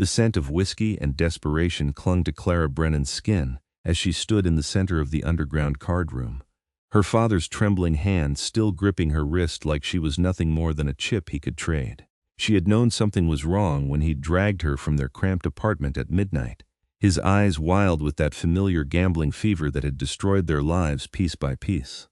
The scent of whiskey and desperation clung to Clara Brennan's skin as she stood in the center of the underground card room, her father's trembling hand still gripping her wrist like she was nothing more than a chip he could trade. She had known something was wrong when he dragged her from their cramped apartment at midnight, his eyes wild with that familiar gambling fever that had destroyed their lives piece by piece.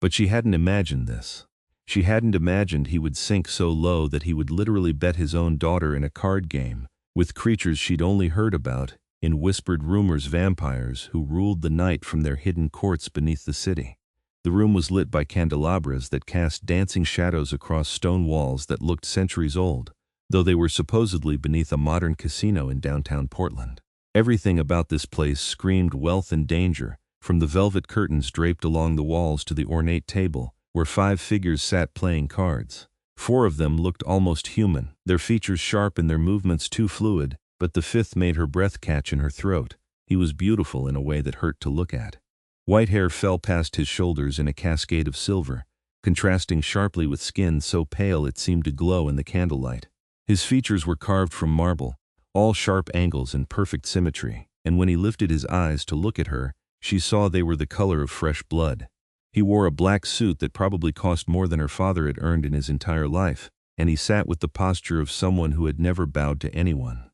But she hadn't imagined this. She hadn't imagined he would sink so low that he would literally bet his own daughter in a card game, with creatures she'd only heard about, in whispered rumors, vampires who ruled the night from their hidden courts beneath the city. The room was lit by candelabras that cast dancing shadows across stone walls that looked centuries old, though they were supposedly beneath a modern casino in downtown Portland. Everything about this place screamed wealth and danger, from the velvet curtains draped along the walls to the ornate table, where 5 figures sat playing cards. 4 of them looked almost human, their features sharp and their movements too fluid, but the 5th made her breath catch in her throat. He was beautiful in a way that hurt to look at. White hair fell past his shoulders in a cascade of silver, contrasting sharply with skin so pale it seemed to glow in the candlelight. His features were carved from marble, all sharp angles and perfect symmetry, and when he lifted his eyes to look at her, she saw they were the color of fresh blood. He wore a black suit that probably cost more than her father had earned in his entire life, and he sat with the posture of someone who had never bowed to anyone.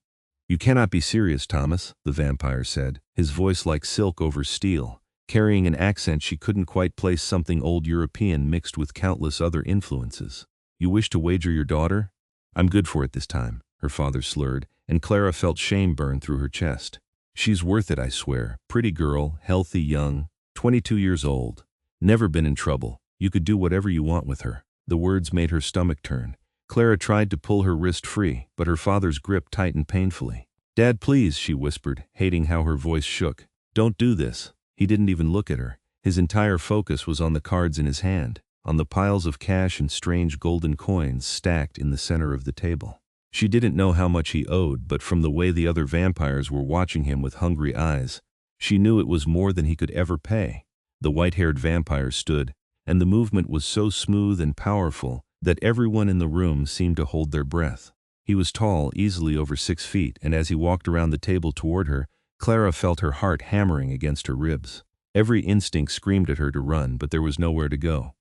"You cannot be serious, Thomas," the vampire said, his voice like silk over steel, carrying an accent she couldn't quite place, something old European mixed with countless other influences. "You wish to wager your daughter?" "I'm good for it this time," her father slurred, and Clara felt shame burn through her chest. "She's worth it, I swear. Pretty girl, healthy, young, 22 years old. Never been in trouble. You could do whatever you want with her." The words made her stomach turn. Clara tried to pull her wrist free, but her father's grip tightened painfully. "Dad, please," she whispered, hating how her voice shook. "Don't do this." He didn't even look at her. His entire focus was on the cards in his hand, on the piles of cash and strange golden coins stacked in the center of the table. She didn't know how much he owed, but from the way the other vampires were watching him with hungry eyes, she knew it was more than he could ever pay. The white-haired vampire stood, and the movement was so smooth and powerful that everyone in the room seemed to hold their breath. He was tall, easily over 6 feet, and as he walked around the table toward her, Clara felt her heart hammering against her ribs. Every instinct screamed at her to run, but there was nowhere to go.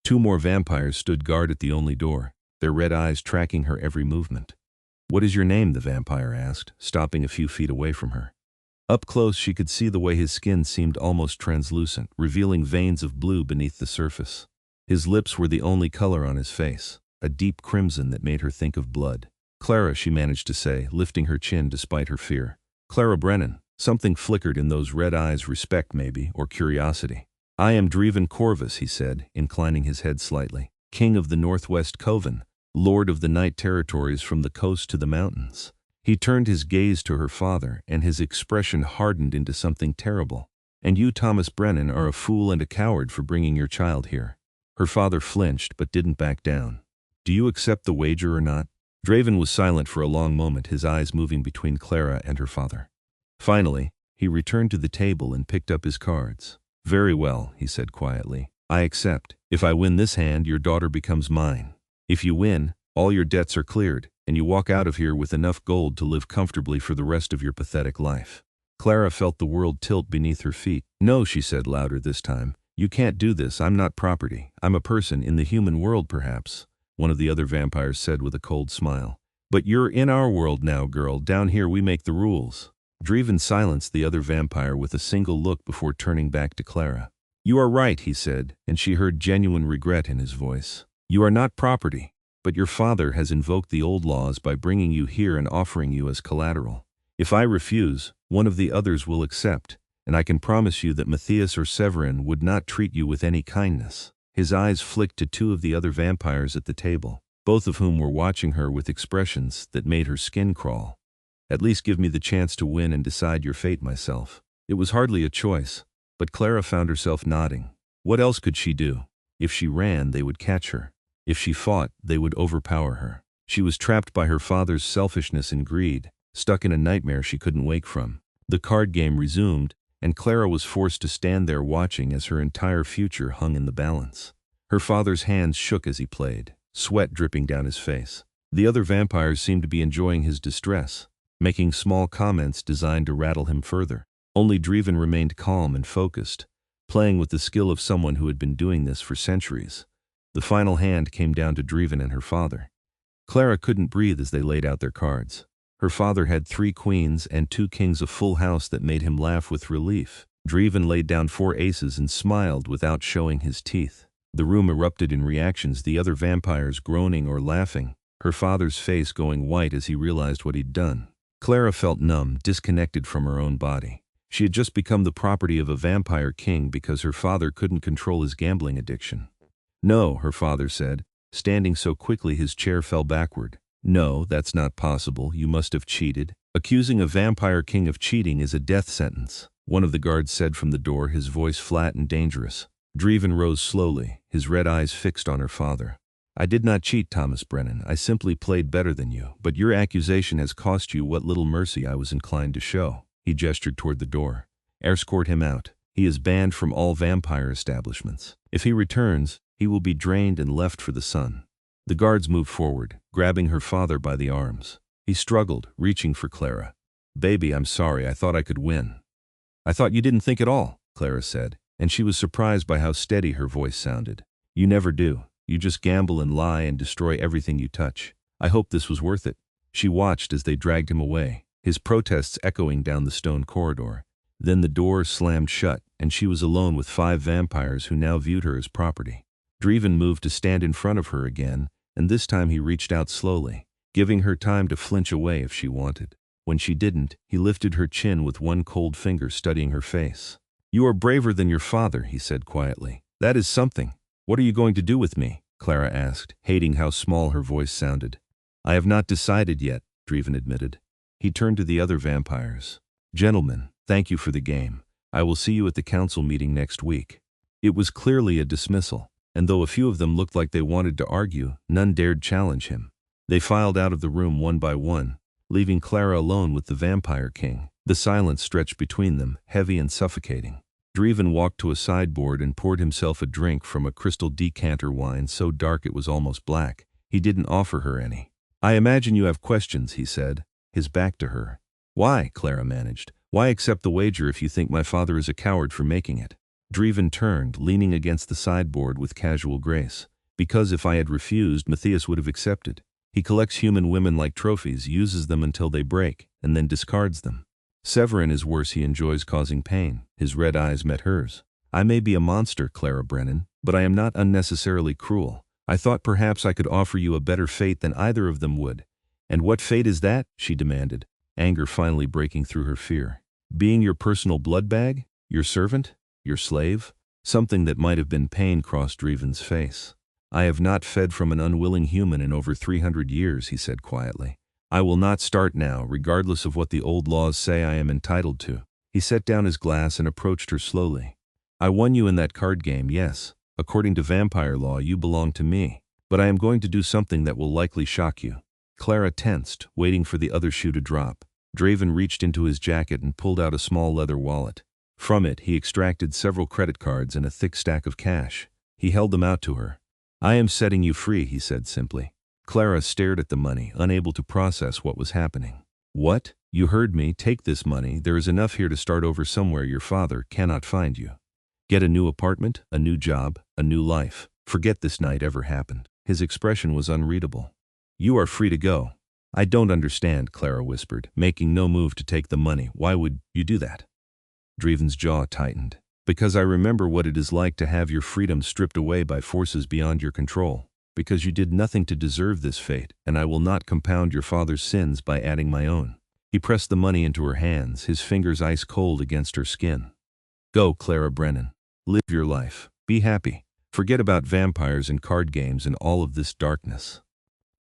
2 more vampires stood guard at the only door, their red eyes tracking her every movement. "What is your name?" the vampire asked, stopping a few feet away from her. Up close she could see the way his skin seemed almost translucent, revealing veins of blue beneath the surface. His lips were the only color on his face, a deep crimson that made her think of blood. "Clara," she managed to say, lifting her chin despite her fear. "Clara Brennan." Something flickered in those red eyes, respect maybe, or curiosity. "I am Draeven Corvus," he said, inclining his head slightly. "King of the Northwest Coven, Lord of the Night Territories from the coast to the mountains." He turned his gaze to her father, and his expression hardened into something terrible. "And you, Thomas Brennan, are a fool and a coward for bringing your child here." Her father flinched but didn't back down. "Do you accept the wager or not?" Draven was silent for a long moment, his eyes moving between Clara and her father. Finally, he returned to the table and picked up his cards. "Very well," he said quietly. "I accept. If I win this hand, your daughter becomes mine. If you win, all your debts are cleared, and you walk out of here with enough gold to live comfortably for the rest of your pathetic life." Clara felt the world tilt beneath her feet. "No," she said louder this time. "You can't do this. I'm not property. I'm a person in the human world, perhaps," one of the other vampires said with a cold smile. "But you're in our world now, girl. Down here we make the rules." Draven silenced the other vampire with a single look before turning back to Clara. "You are right," he said, and she heard genuine regret in his voice. "You are not property, but your father has invoked the old laws by bringing you here and offering you as collateral. If I refuse, one of the others will accept, and I can promise you that Matthias or Severin would not treat you with any kindness." His eyes flicked to 2 of the other vampires at the table, both of whom were watching her with expressions that made her skin crawl. "At least give me the chance to win and decide your fate myself." It was hardly a choice, but Clara found herself nodding. What else could she do? If she ran, they would catch her. If she fought, they would overpower her. She was trapped by her father's selfishness and greed, stuck in a nightmare she couldn't wake from. The card game resumed, and Clara was forced to stand there watching as her entire future hung in the balance. Her father's hands shook as he played, sweat dripping down his face. The other vampires seemed to be enjoying his distress. making small comments designed to rattle him further. Only Draven remained calm and focused, playing with the skill of someone who had been doing this for centuries. The final hand came down to Draven and her father. Clara couldn't breathe as they laid out their cards. Her father had 3 queens and 2 kings of full house that made him laugh with relief. Draven laid down 4 aces and smiled without showing his teeth. The room erupted in reactions, the other vampires groaning or laughing, her father's face going white as he realized what he'd done. Clara felt numb, disconnected from her own body. She had just become the property of a vampire king because her father couldn't control his gambling addiction. "No," her father said, standing so quickly his chair fell backward. "No, that's not possible. You must have cheated. Accusing a vampire king of cheating is a death sentence," one of the guards said from the door, his voice flat and dangerous. Draven rose slowly, his red eyes fixed on her father. "I did not cheat, Thomas Brennan. I simply played better than you, but your accusation has cost you what little mercy I was inclined to show." He gestured toward the door. "Escort him out. He is banned from all vampire establishments. If he returns, he will be drained and left for the sun." The guards moved forward, grabbing her father by the arms. He struggled, reaching for Clara. "Baby, I'm sorry. I thought I could win." "I thought you didn't think at all," Clara said, and she was surprised by how steady her voice sounded. "You never do. You just gamble and lie and destroy everything you touch. I hope this was worth it." She watched as they dragged him away, his protests echoing down the stone corridor. Then the door slammed shut, and she was alone with 5 vampires who now viewed her as property. Draven moved to stand in front of her again, and this time he reached out slowly, giving her time to flinch away if she wanted. When she didn't, he lifted her chin with one cold finger studying her face. "You are braver than your father," he said quietly. "That is something. What are you going to do with me?" Clara asked, hating how small her voice sounded. "I have not decided yet," Draven admitted. He turned to the other vampires. "Gentlemen, thank you for the game. I will see you at the council meeting next week." It was clearly a dismissal, and though a few of them looked like they wanted to argue, none dared challenge him. They filed out of the room one by one, leaving Clara alone with the Vampire King. The silence stretched between them, heavy and suffocating. Draven walked to a sideboard and poured himself a drink from a crystal decanter wine so dark it was almost black. He didn't offer her any. "I imagine you have questions," he said, his back to her. "Why?" Clara managed. "Why accept the wager if you think my father is a coward for making it?" Draven turned, leaning against the sideboard with casual grace. "Because if I had refused, Matthias would have accepted. He collects human women like trophies, uses them until they break, and then discards them. Severin is worse. He enjoys causing pain." His red eyes met hers. "I may be a monster, Clara Brennan, but I am not unnecessarily cruel. I thought perhaps I could offer you a better fate than either of them would." "And what fate is that?" she demanded, anger finally breaking through her fear. "Being your personal blood bag? Your servant? Your slave?" Something that might have been pain crossed Draven's face. "I have not fed from an unwilling human in over 300 years, he said quietly. "I will not start now, regardless of what the old laws say I am entitled to." He set down his glass and approached her slowly. "I won you in that card game, yes. According to vampire law, you belong to me. But I am going to do something that will likely shock you." Clara tensed, waiting for the other shoe to drop. Draven reached into his jacket and pulled out a small leather wallet. From it, he extracted several credit cards and a thick stack of cash. He held them out to her. "I am setting you free," he said simply. Clara stared at the money, unable to process what was happening. "What? You heard me. Take this money. There is enough here to start over somewhere your father cannot find you. Get a new apartment, a new job, a new life. Forget this night ever happened." His expression was unreadable. "You are free to go." "I don't understand," Clara whispered, making no move to take the money. "Why would you do that?" Draven's jaw tightened. "Because I remember what it is like to have your freedom stripped away by forces beyond your control. Because you did nothing to deserve this fate, and I will not compound your father's sins by adding my own." He pressed the money into her hands, his fingers ice cold against her skin. "Go, Clara Brennan. Live your life. Be happy. Forget about vampires and card games and all of this darkness."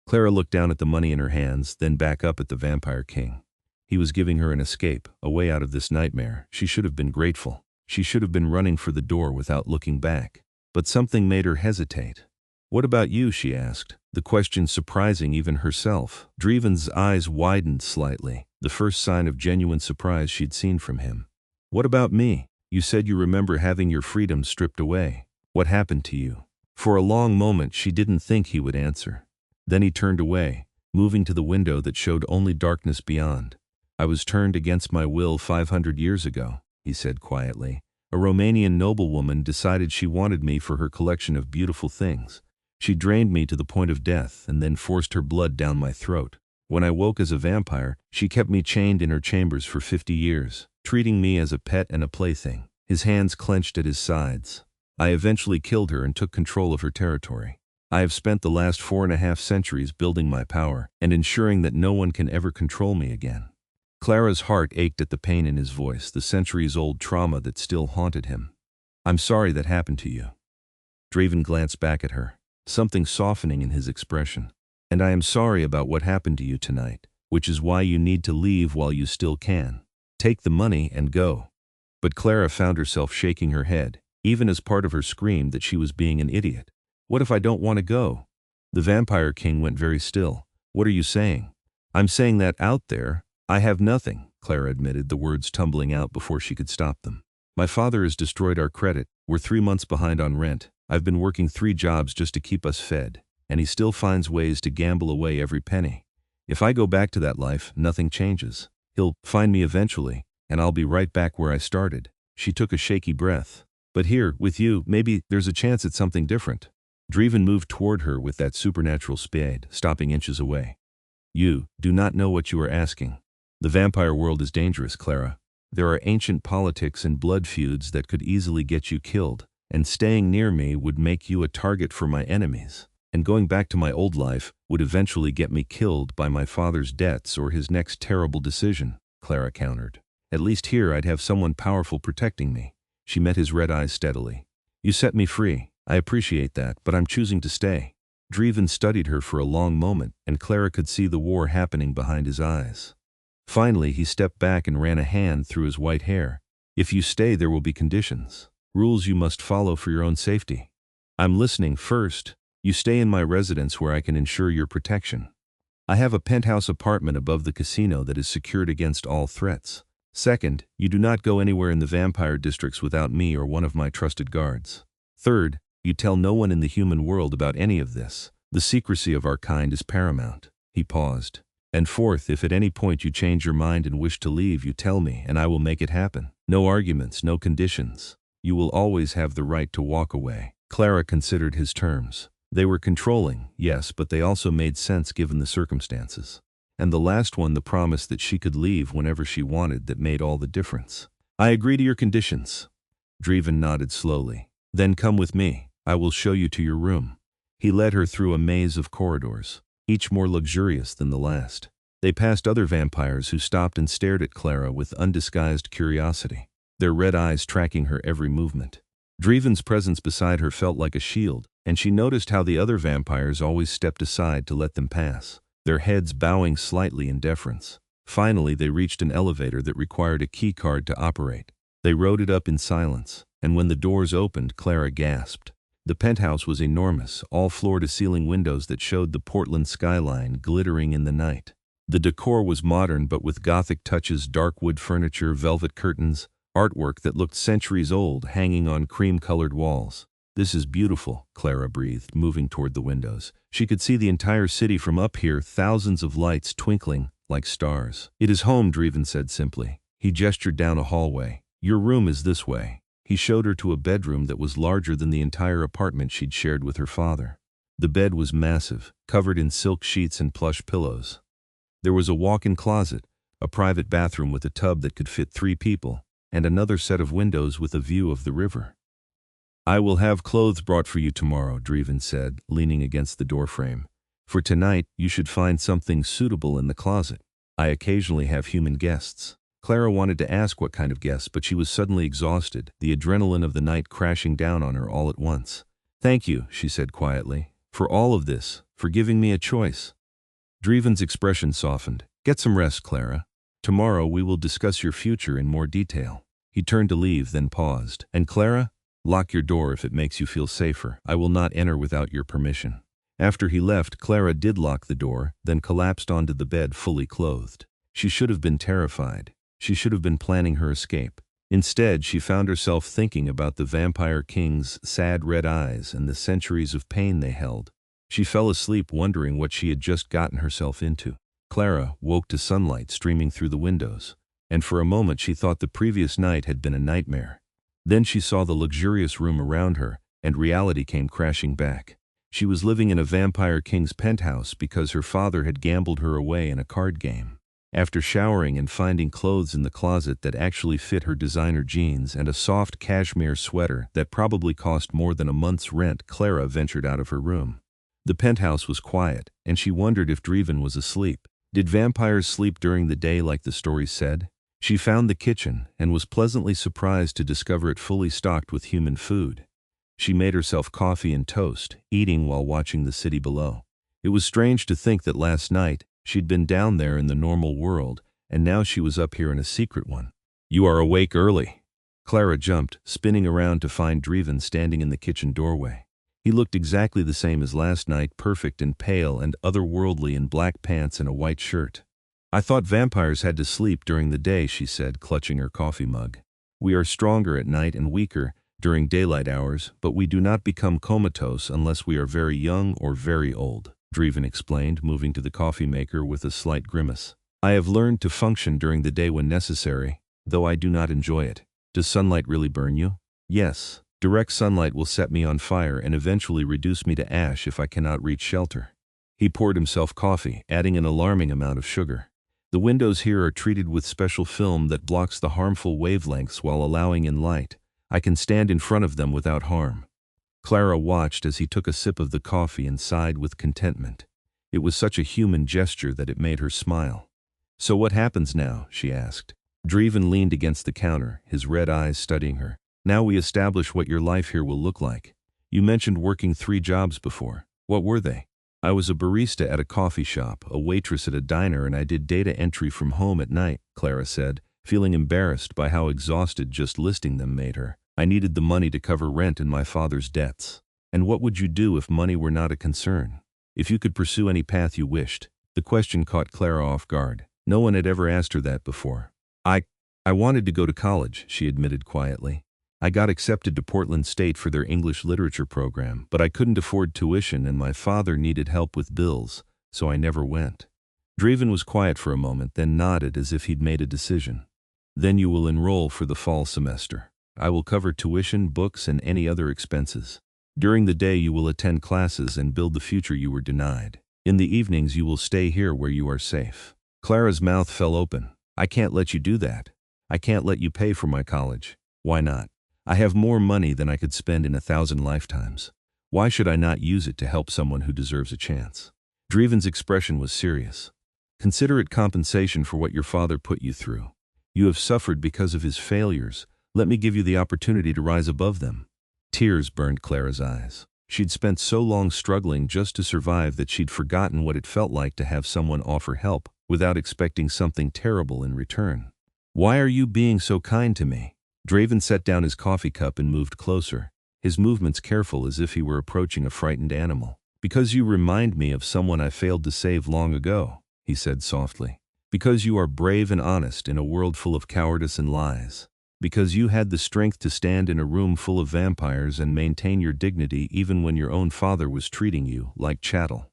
Clara looked down at the money in her hands, then back up at the Vampire King. He was giving her an escape, a way out of this nightmare. She should have been grateful. She should have been running for the door without looking back. But something made her hesitate. "What about you?" she asked, the question surprising even herself. Draven's eyes widened slightly, the first sign of genuine surprise she'd seen from him. "What about me? You said you remember having your freedom stripped away. What happened to you?" For a long moment she didn't think he would answer. Then he turned away, moving to the window that showed only darkness beyond. I was turned against my will 500 years ago, he said quietly. A Romanian noblewoman decided she wanted me for her collection of beautiful things. She drained me to the point of death and then forced her blood down my throat. When I woke as a vampire, she kept me chained in her chambers for 50 years, treating me as a pet and a plaything. His hands clenched at his sides. I eventually killed her and took control of her territory. I have spent the last 4.5 centuries building my power and ensuring that no one can ever control me again. Clara's heart ached at the pain in his voice, the centuries-old trauma that still haunted him. I'm sorry that happened to you. Draven glanced back at her, something softening in his expression. And I am sorry about what happened to you tonight, which is why you need to leave while you still can. Take the money and go. But Clara found herself shaking her head, even as part of her screamed that she was being an idiot. What if I don't want to go? The Vampire King went very still. What are you saying? I'm saying that out there, I have nothing, Clara admitted, the words tumbling out before she could stop them. My father has destroyed our credit. We're 3 months behind on rent. I've been working 3 jobs just to keep us fed, and he still finds ways to gamble away every penny. If I go back to that life, nothing changes. He'll find me eventually, and I'll be right back where I started. She took a shaky breath. But here, with you, maybe there's a chance at something different. Draven moved toward her with that supernatural spade, stopping inches away. You do not know what you are asking. The vampire world is dangerous, Clara. There are ancient politics and blood feuds that could easily get you killed, and staying near me would make you a target for my enemies. And going back to my old life would eventually get me killed by my father's debts or his next terrible decision, Clara countered. At least here I'd have someone powerful protecting me. She met his red eyes steadily. You set me free. I appreciate that, but I'm choosing to stay. Draven studied her for a long moment, and Clara could see the war happening behind his eyes. Finally, he stepped back and ran a hand through his white hair. If you stay, there will be conditions. Rules you must follow for your own safety. I'm listening. First, you stay in my residence where I can ensure your protection. I have a penthouse apartment above the casino that is secured against all threats. Second, you do not go anywhere in the vampire districts without me or one of my trusted guards. Third, you tell no one in the human world about any of this. The secrecy of our kind is paramount. He paused. And fourth, if at any point you change your mind and wish to leave, you tell me, and I will make it happen. No arguments, no conditions. You will always have the right to walk away. Clara considered his terms. They were controlling, yes, but they also made sense given the circumstances. And the last one, the promise that she could leave whenever she wanted, that made all the difference. I agree to your conditions. Draven nodded slowly. Then come with me. I will show you to your room. He led her through a maze of corridors, each more luxurious than the last. They passed other vampires who stopped and stared at Clara with undisguised curiosity, their red eyes tracking her every movement. Draven's presence beside her felt like a shield, and she noticed how the other vampires always stepped aside to let them pass, their heads bowing slightly in deference. Finally, they reached an elevator that required a key card to operate. They rode it up in silence, and when the doors opened, Clara gasped. The penthouse was enormous, all floor-to-ceiling windows that showed the Portland skyline glittering in the night. The decor was modern but with Gothic touches, dark wood furniture, velvet curtains, artwork that looked centuries old hanging on cream-colored walls. This is beautiful, Clara breathed, moving toward the windows. She could see the entire city from up here, thousands of lights twinkling like stars. It is home, Draven said simply. He gestured down a hallway. Your room is this way. He showed her to a bedroom that was larger than the entire apartment she'd shared with her father. The bed was massive, covered in silk sheets and plush pillows. There was a walk-in closet, a private bathroom with a tub that could fit 3 people, and another set of windows with a view of the river. I will have clothes brought for you tomorrow, Draven said, leaning against the doorframe. For tonight, you should find something suitable in the closet. I occasionally have human guests. Clara wanted to ask what kind of guests, but she was suddenly exhausted, the adrenaline of the night crashing down on her all at once. Thank you, she said quietly, for all of this, for giving me a choice. Draven's expression softened. Get some rest, Clara. Tomorrow we will discuss your future in more detail. He turned to leave, then paused. And Clara, lock your door if it makes you feel safer. I will not enter without your permission. After he left, Clara did lock the door, then collapsed onto the bed fully clothed. She should have been terrified. She should have been planning her escape. Instead, she found herself thinking about the Vampire King's sad red eyes and the centuries of pain they held. She fell asleep wondering what she had just gotten herself into. Clara woke to sunlight streaming through the windows, and for a moment she thought the previous night had been a nightmare. Then she saw the luxurious room around her, and reality came crashing back. She was living in a vampire king's penthouse because her father had gambled her away in a card game. After showering and finding clothes in the closet that actually fit her designer jeans and a soft cashmere sweater that probably cost more than a month's rent, Clara ventured out of her room. The penthouse was quiet, and she wondered if Draeven was asleep. Did vampires sleep during the day like the stories said? She found the kitchen and was pleasantly surprised to discover it fully stocked with human food. She made herself coffee and toast, eating while watching the city below. It was strange to think that last night she'd been down there in the normal world, and now she was up here in a secret one. "You are awake early." Clara jumped, spinning around to find Draeven standing in the kitchen doorway. He looked exactly the same as last night, perfect and pale and otherworldly in black pants and a white shirt. "I thought vampires had to sleep during the day," she said, clutching her coffee mug. "We are stronger at night and weaker during daylight hours, but we do not become comatose unless we are very young or very old," Draeven explained, moving to the coffee maker with a slight grimace. "I have learned to function during the day when necessary, though I do not enjoy it. Does sunlight really burn you?" "Yes. Direct sunlight will set me on fire and eventually reduce me to ash if I cannot reach shelter." He poured himself coffee, adding an alarming amount of sugar. "The windows here are treated with special film that blocks the harmful wavelengths while allowing in light. I can stand in front of them without harm." Clara watched as he took a sip of the coffee and sighed with contentment. It was such a human gesture that it made her smile. "So what happens now?" she asked. Draeven leaned against the counter, his red eyes studying her. "Now we establish what your life here will look like. You mentioned working 3 jobs before. What were they?" "I was a barista at a coffee shop, a waitress at a diner, and I did data entry from home at night," Clara said, feeling embarrassed by how exhausted just listing them made her. "I needed the money to cover rent and my father's debts." "And what would you do if money were not a concern? If you could pursue any path you wished?" The question caught Clara off guard. No one had ever asked her that before. I wanted to go to college," she admitted quietly. "I got accepted to Portland State for their English literature program, but I couldn't afford tuition and my father needed help with bills, so I never went." Draeven was quiet for a moment, then nodded as if he'd made a decision. "Then you will enroll for the fall semester. I will cover tuition, books, and any other expenses. During the day you will attend classes and build the future you were denied. In the evenings you will stay here where you are safe." Clara's mouth fell open. "I can't let you do that. I can't let you pay for my college." "Why not? I have more money than I could spend in 1,000 lifetimes. Why should I not use it to help someone who deserves a chance?" Draeven's expression was serious. "Consider it compensation for what your father put you through. You have suffered because of his failures. Let me give you the opportunity to rise above them." Tears burned Clara's eyes. She'd spent so long struggling just to survive that she'd forgotten what it felt like to have someone offer help without expecting something terrible in return. "Why are you being so kind to me?" Draeven set down his coffee cup and moved closer, his movements careful as if he were approaching a frightened animal. "Because you remind me of someone I failed to save long ago," he said softly. "Because you are brave and honest in a world full of cowardice and lies. Because you had the strength to stand in a room full of vampires and maintain your dignity even when your own father was treating you like chattel."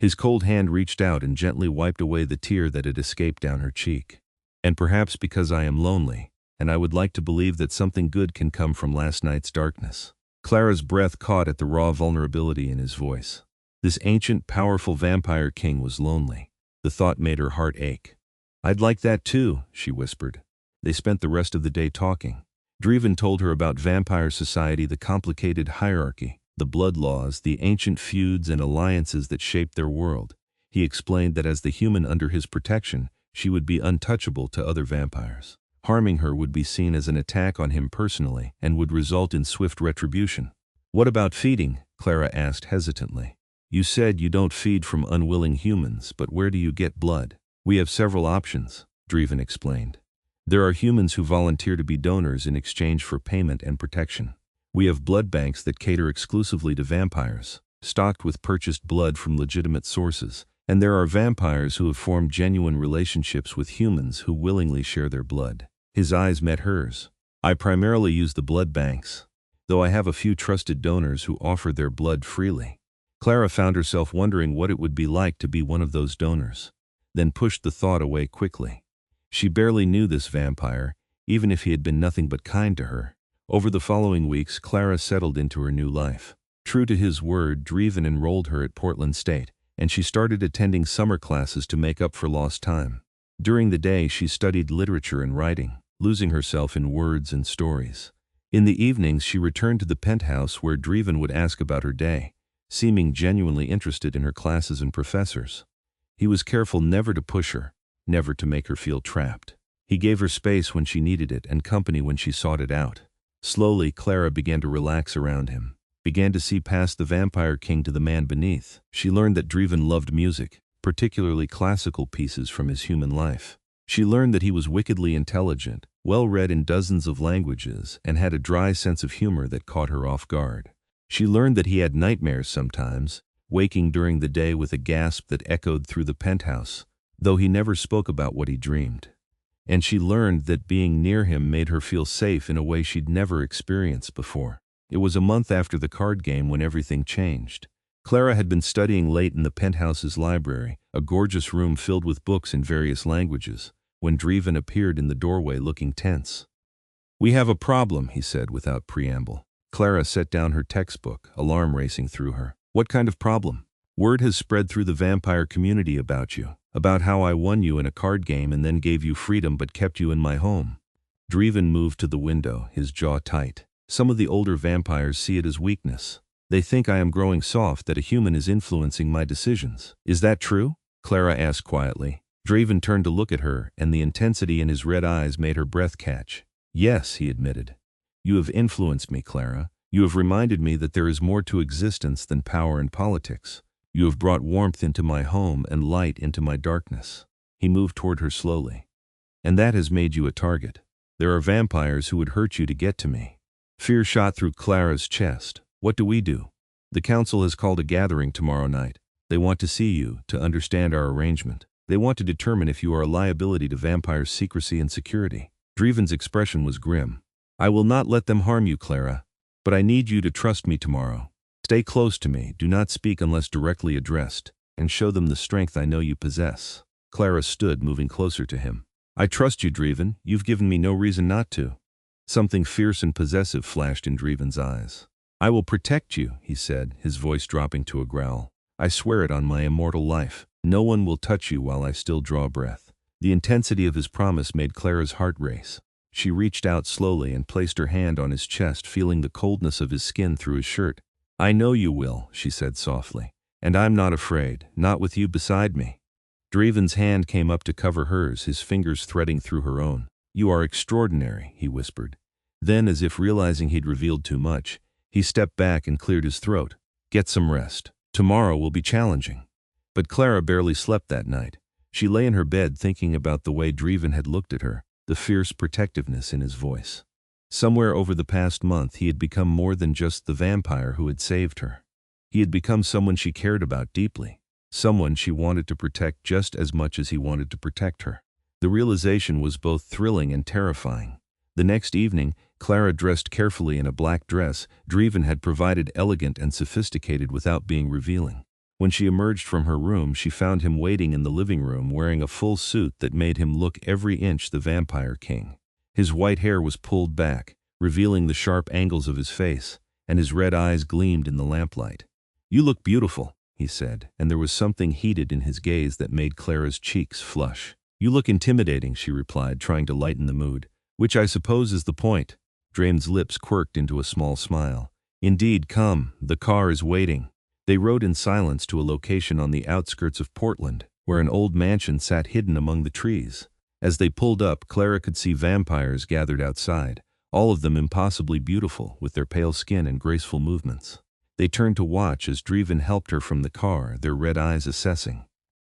His cold hand reached out and gently wiped away the tear that had escaped down her cheek. "And perhaps because I am lonely, and I would like to believe that something good can come from last night's darkness." Clara's breath caught at the raw vulnerability in his voice. This ancient, powerful vampire king was lonely. The thought made her heart ache. "I'd like that too," she whispered. They spent the rest of the day talking. Draeven told her about vampire society, the complicated hierarchy, the blood laws, the ancient feuds and alliances that shaped their world. He explained that as the human under his protection, she would be untouchable to other vampires. Harming her would be seen as an attack on him personally and would result in swift retribution. "What about feeding?" Clara asked hesitantly. "You said you don't feed from unwilling humans, but where do you get blood?" "We have several options," Draeven explained. "There are humans who volunteer to be donors in exchange for payment and protection. We have blood banks that cater exclusively to vampires, stocked with purchased blood from legitimate sources, and there are vampires who have formed genuine relationships with humans who willingly share their blood." His eyes met hers. "I primarily use the blood banks, though I have a few trusted donors who offer their blood freely." Clara found herself wondering what it would be like to be one of those donors. then pushed the thought away quickly. She barely knew this vampire, even if he had been nothing but kind to her. Over the following weeks, Clara settled into her new life. True to his word, Draeven enrolled her at Portland State, and she started attending summer classes to make up for lost time. During the day, she studied literature and writing, losing herself in words and stories. In the evenings, she returned to the penthouse where Draeven would ask about her day, seeming genuinely interested in her classes and professors. He was careful never to push her, never to make her feel trapped. He gave her space when she needed it and company when she sought it out. Slowly, Clara began to relax around him, began to see past the vampire king to the man beneath. She learned that Draeven loved music, particularly classical pieces from his human life. She learned that he was wickedly intelligent, well-read in dozens of languages, and had a dry sense of humor that caught her off guard. She learned that he had nightmares sometimes, waking during the day with a gasp that echoed through the penthouse, though he never spoke about what he dreamed. And she learned that being near him made her feel safe in a way she'd never experienced before. It was a month after the card game when everything changed. Clara had been studying late in the penthouse's library, a gorgeous room filled with books in various languages, when Draeven appeared in the doorway looking tense. "We have a problem," he said without preamble. Clara set down her textbook, alarm racing through her. "What kind of problem?" "Word has spread through the vampire community about you, about how I won you in a card game and then gave you freedom but kept you in my home." Draeven moved to the window, his jaw tight. "Some of the older vampires see it as weakness. They think I am growing soft, that a human is influencing my decisions. Is that true?" Clara asked quietly. Draeven turned to look at her, and the intensity in his red eyes made her breath catch. "Yes," he admitted. "You have influenced me, Clara. You have reminded me that there is more to existence than power and politics. You have brought warmth into my home and light into my darkness." He moved toward her slowly. "And that has made you a target. There are vampires who would hurt you to get to me." Fear shot through Clara's chest. "What do we do?" "The council has called a gathering tomorrow night. They want to see you, to understand our arrangement. They want to determine if you are a liability to vampires' secrecy and security." Draeven's expression was grim. "I will not let them harm you, Clara. But I need you to trust me tomorrow. Stay close to me, do not speak unless directly addressed, and show them the strength I know you possess." Clara stood, moving closer to him. "I trust you, Draeven. You've given me no reason not to." Something fierce and possessive flashed in Draeven's eyes. "I will protect you," he said, his voice dropping to a growl. "I swear it on my immortal life. No one will touch you while I still draw breath." The intensity of his promise made Clara's heart race. She reached out slowly and placed her hand on his chest, feeling the coldness of his skin through his shirt. "I know you will," she said softly. "And I'm not afraid, not with you beside me." Draeven's hand came up to cover hers, his fingers threading through her own. "You are extraordinary," he whispered. Then, as if realizing he'd revealed too much, he stepped back and cleared his throat. "Get some rest. Tomorrow will be challenging." But Clara barely slept that night. She lay in her bed thinking about the way Draeven had looked at her, the fierce protectiveness in his voice. Somewhere over the past month he had become more than just the vampire who had saved her. He had become someone she cared about deeply, someone she wanted to protect just as much as he wanted to protect her. The realization was both thrilling and terrifying. The next evening, Clara dressed carefully in a black dress Draeven had provided, elegant and sophisticated without being revealing. When she emerged from her room, she found him waiting in the living room wearing a full suit that made him look every inch the vampire king. His white hair was pulled back, revealing the sharp angles of his face, and his red eyes gleamed in the lamplight. "You look beautiful," he said, and there was something heated in his gaze that made Clara's cheeks flush. "You look intimidating," she replied, trying to lighten the mood. "Which I suppose is the point." Draeven's lips quirked into a small smile. "Indeed, come, the car is waiting." They rode in silence to a location on the outskirts of Portland, where an old mansion sat hidden among the trees. As they pulled up, Clara could see vampires gathered outside, all of them impossibly beautiful, with their pale skin and graceful movements. They turned to watch as Draeven helped her from the car, their red eyes assessing.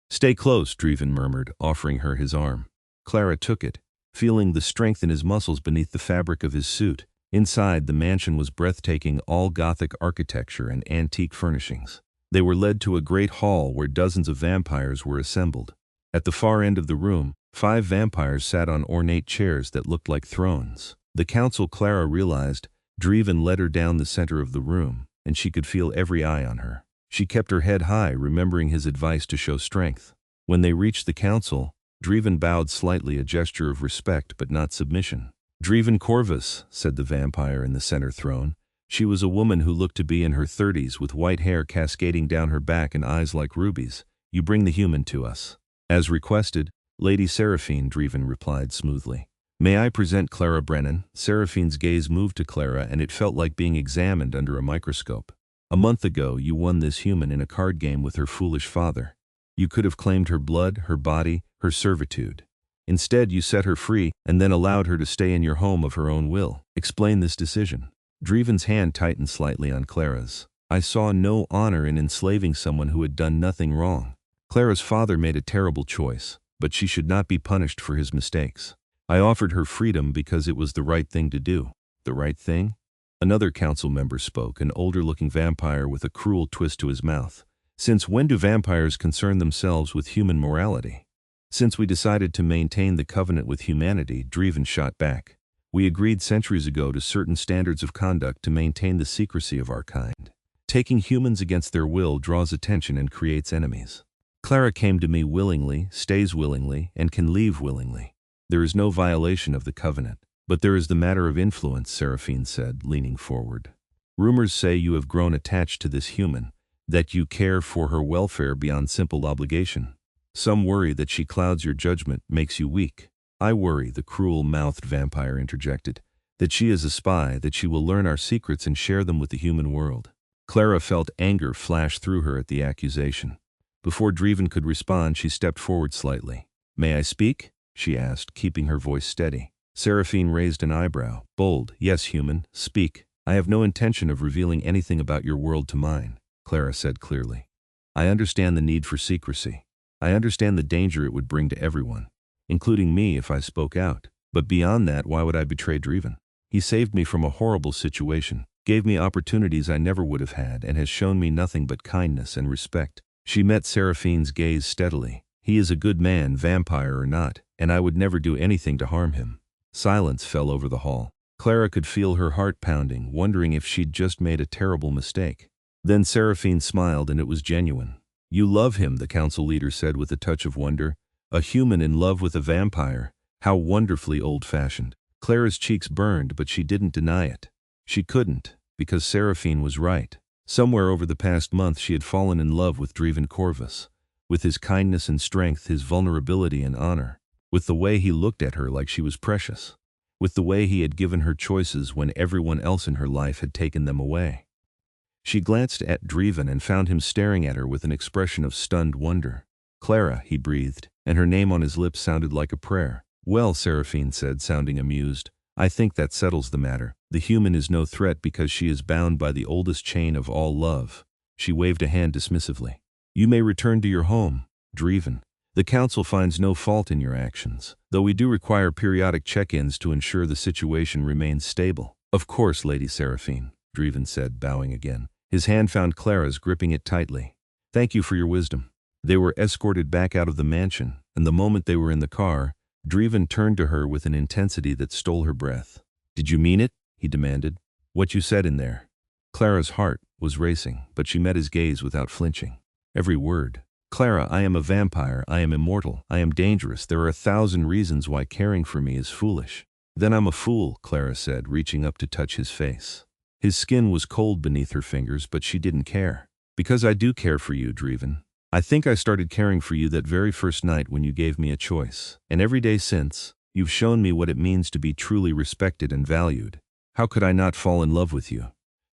"Stay close," Draeven murmured, offering her his arm. Clara took it, feeling the strength in his muscles beneath the fabric of his suit. Inside, the mansion was breathtaking, all Gothic architecture and antique furnishings. They were led to a great hall where dozens of vampires were assembled. At the far end of the room, 5 vampires sat on ornate chairs that looked like thrones. The council, Clara realized. Draeven led her down the center of the room, and she could feel every eye on her. She kept her head high, remembering his advice to show strength. When they reached the council, Draven bowed slightly, a gesture of respect but not submission. "Draeven Corvus," said the vampire in the center throne. She was a woman who looked to be in her 30s with white hair cascading down her back and eyes like rubies. "You bring the human to us." "As requested, Lady Seraphine," Draven replied smoothly. "May I present Clara Brennan?" Seraphine's gaze moved to Clara, and it felt like being examined under a microscope. "A month ago, you won this human in a card game with her foolish father. You could have claimed her blood, her body, her servitude. Instead, you set her free and then allowed her to stay in your home of her own will. Explain this decision." Draven's hand tightened slightly on Clara's. "I saw no honor in enslaving someone who had done nothing wrong. Clara's father made a terrible choice, but she should not be punished for his mistakes. I offered her freedom because it was the right thing to do." "The right thing?" Another council member spoke, an older-looking vampire with a cruel twist to his mouth. "Since when do vampires concern themselves with human morality?" "Since we decided to maintain the covenant with humanity," Draven shot back. "We agreed centuries ago to certain standards of conduct to maintain the secrecy of our kind. Taking humans against their will draws attention and creates enemies. Clara came to me willingly, stays willingly, and can leave willingly. There is no violation of the covenant. But there is the matter of influence," Seraphine said, leaning forward. "Rumors say you have grown attached to this human, that you care for her welfare beyond simple obligation. Some worry that she clouds your judgment, makes you weak. I worry," the cruel-mouthed vampire interjected, "that she is a spy, that she will learn our secrets and share them with the human world." Clara felt anger flash through her at the accusation. Before Draven could respond, she stepped forward slightly. "May I speak?" she asked, keeping her voice steady. Seraphine raised an eyebrow. "Bold, yes, human, speak. I have no intention of revealing anything about your world to mine," Clara said clearly. "I understand the need for secrecy. I understand the danger it would bring to everyone, including me if I spoke out. But beyond that, why would I betray Draven? He saved me from a horrible situation, gave me opportunities I never would have had, and has shown me nothing but kindness and respect." She met Seraphine's gaze steadily. "He is a good man, vampire or not, and I would never do anything to harm him." Silence fell over the hall. Clara could feel her heart pounding, wondering if she'd just made a terrible mistake. Then Seraphine smiled, and it was genuine. "You love him," the council leader said with a touch of wonder. "A human in love with a vampire. How wonderfully old-fashioned." Clara's cheeks burned, but she didn't deny it. She couldn't, because Seraphine was right. Somewhere over the past month she had fallen in love with Draeven Corvus, with his kindness and strength, his vulnerability and honor, with the way he looked at her like she was precious, with the way he had given her choices when everyone else in her life had taken them away. She glanced at Draven and found him staring at her with an expression of stunned wonder. "Clara," he breathed, and her name on his lips sounded like a prayer. "Well," Seraphine said, sounding amused, "I think that settles the matter. The human is no threat because she is bound by the oldest chain of all love." She waved a hand dismissively. "You may return to your home, Draven. The council finds no fault in your actions, though we do require periodic check-ins to ensure the situation remains stable." "Of course, Lady Seraphine," Draven said, bowing again. His hand found Clara's, gripping it tightly. "Thank you for your wisdom." They were escorted back out of the mansion, and the moment they were in the car, Draven turned to her with an intensity that stole her breath. "Did you mean it?" he demanded. "What you said in there?" Clara's heart was racing, but she met his gaze without flinching. "Every word. Clara, I am a vampire, I am immortal, I am dangerous, there are 1,000 reasons why caring for me is foolish." "Then I'm a fool," Clara said, reaching up to touch his face. His skin was cold beneath her fingers, but she didn't care. "Because I do care for you, Draven. I think I started caring for you that very first night when you gave me a choice. And every day since, you've shown me what it means to be truly respected and valued. How could I not fall in love with you?"